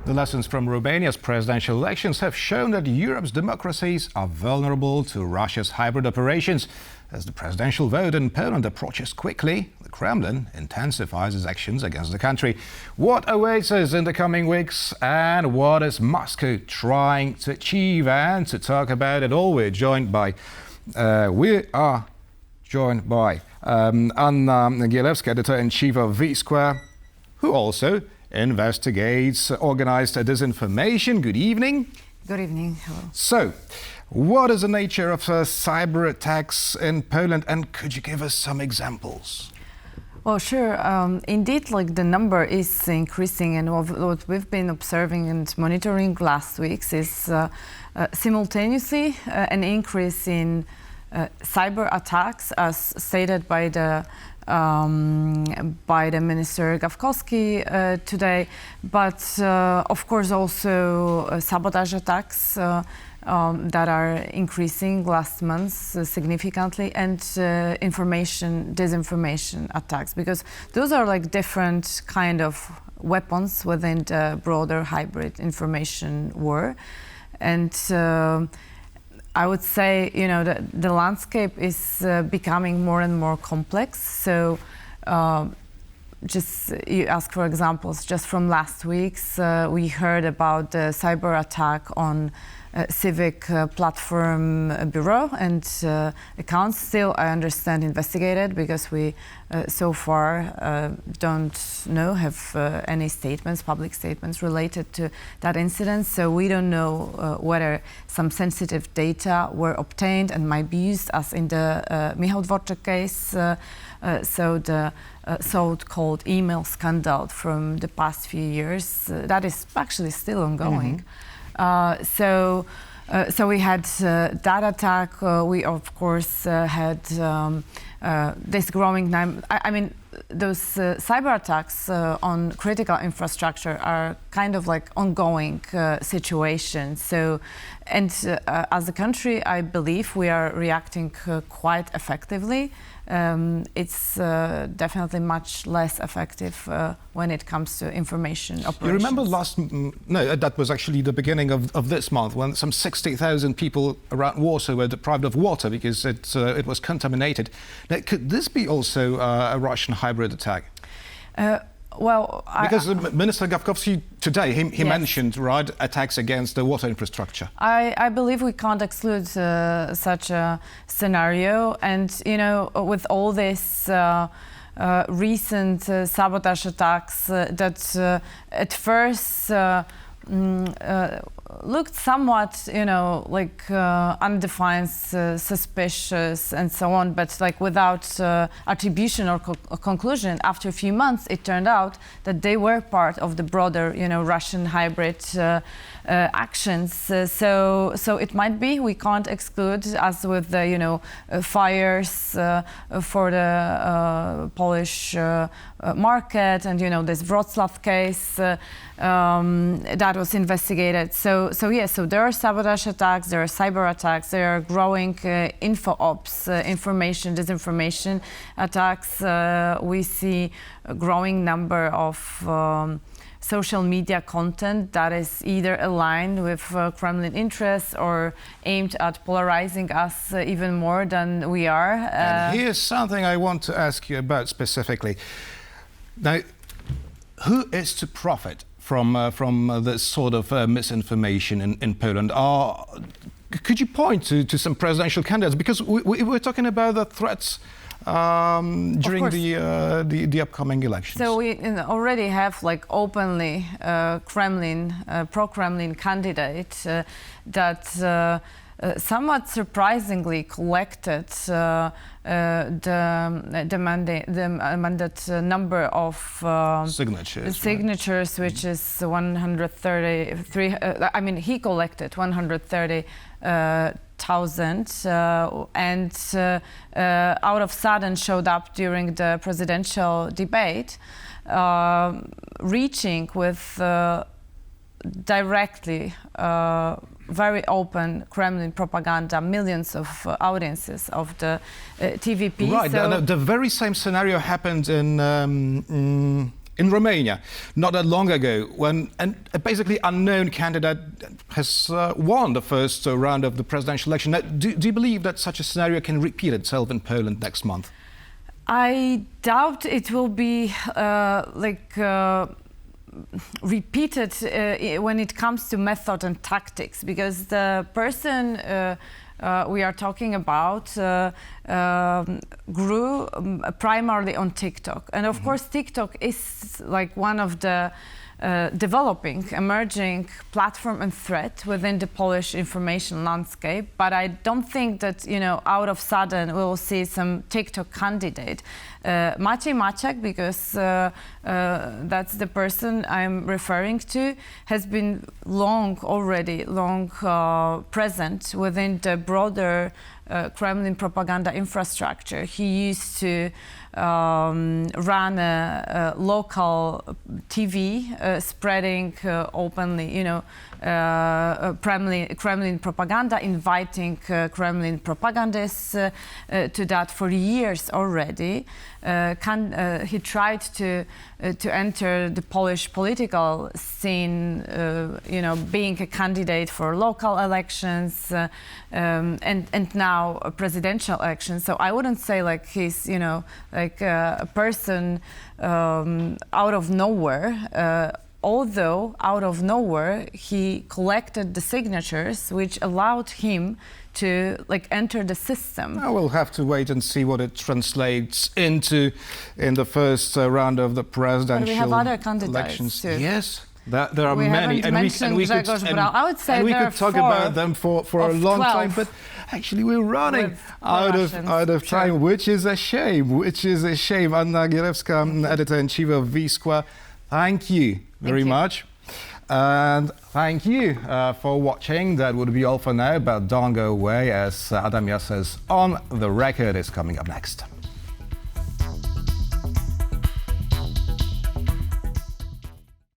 The lessons from Romania's presidential elections have shown that Europe's democracies are vulnerable to Russia's hybrid operations. As the presidential vote in Poland approaches quickly, the Kremlin intensifies its actions against the country. What awaits us in the coming weeks, and what is Moscow trying to achieve? And to talk about it all, we are joined by Anna Gielewska, editor-in-chief of VSQUARE, who also investigates organized disinformation. Good evening. Good evening. Hello. So, what is the nature of cyber attacks in Poland, and could you give us some examples? Well, sure. Indeed, the number is increasing, and what we've been observing and monitoring last weeks is simultaneously an increase in cyber attacks, as stated by the Minister Gawkowski today, but of course also sabotage attacks that are increasing last month significantly, and disinformation attacks, because those are different kind of weapons within the broader hybrid information war. And I would say, the landscape is becoming more and more complex. So you ask for examples. Just from last week's, we heard about the cyber attack on Civic Platform Bureau, and accounts still, I understand, investigated, because we so far don't have any public statements related to that incident. So we don't know whether some sensitive data were obtained and might be used, as in the Michał Dworczyk case. So the so-called email scandal from the past few years, that is actually still ongoing. So we had that attack. We of course had this growing. Those cyber attacks on critical infrastructure are kind of ongoing situation. So, and as a country, I believe we are reacting quite effectively. It's definitely much less effective when it comes to information operations. You remember that was actually the beginning of this month, when some 60,000 people around Warsaw were deprived of water because it was contaminated. Now, could this be also a Russian hybrid attack? Well, because Minister Gawkowski today, he yes, mentioned attacks against the water infrastructure. I believe we can't exclude such a scenario, and with all this recent sabotage attacks that at first looked somewhat, undefined, suspicious, and so on, but without attribution or conclusion. After a few months, it turned out that they were part of the broader, Russian hybrid actions. So it might be. We can't exclude, as with the, fires for the Polish market, and this Wrocław case that was investigated. So there are sabotage attacks, there are cyber attacks, there are growing info ops, information, disinformation attacks. We see a growing number of social media content that is either aligned with Kremlin interests or aimed at polarizing us even more than we are. And here's something I want to ask you about specifically. Now, who is to profit from this sort of misinformation in Poland? Could you point to some presidential candidates? Because we were talking about the threats during the upcoming elections. So we already have openly Kremlin, pro-Kremlin candidate that somewhat surprisingly collected the mandate number of signatures, which is 133. He collected 130,000, and out of sudden showed up during the presidential debate, reaching with directly very open Kremlin propaganda, millions of audiences of the TVP. Right, so the very same scenario happened in In Romania, not that long ago, when a basically unknown candidate has won the first round of the presidential election. Now, do you believe that such a scenario can repeat itself in Poland next month? I doubt it will be repeated when it comes to method and tactics, because the person we are talking about grew primarily on TikTok. And of course, TikTok is like one of the developing, emerging platform and threat within the Polish information landscape. But I don't think that, out of sudden we will see some TikTok candidate. Maciej Maciak, because that's the person I'm referring to, has been long present within the broader Kremlin propaganda infrastructure. He used to run a local TV spreading openly, Kremlin propaganda, inviting Kremlin propagandists to that for years already. He tried to enter the Polish political scene, being a candidate for local elections and now a presidential election. So I wouldn't say like he's, a person out of nowhere. Although out of nowhere he collected the signatures which allowed him to enter the system. We'll have to wait and see what it translates into in the first round of the presidential we have other candidates elections. Too. Yes, there are we many, and we could I would say we could talk about them for a long 12. time, but actually we're running out of time, which is a shame. Anna Gielewska, editor-in-chief of VSQUARE, thank you very much. And thank you for watching. That would be all for now, but don't go away, as Adam says, On the Record is coming up next.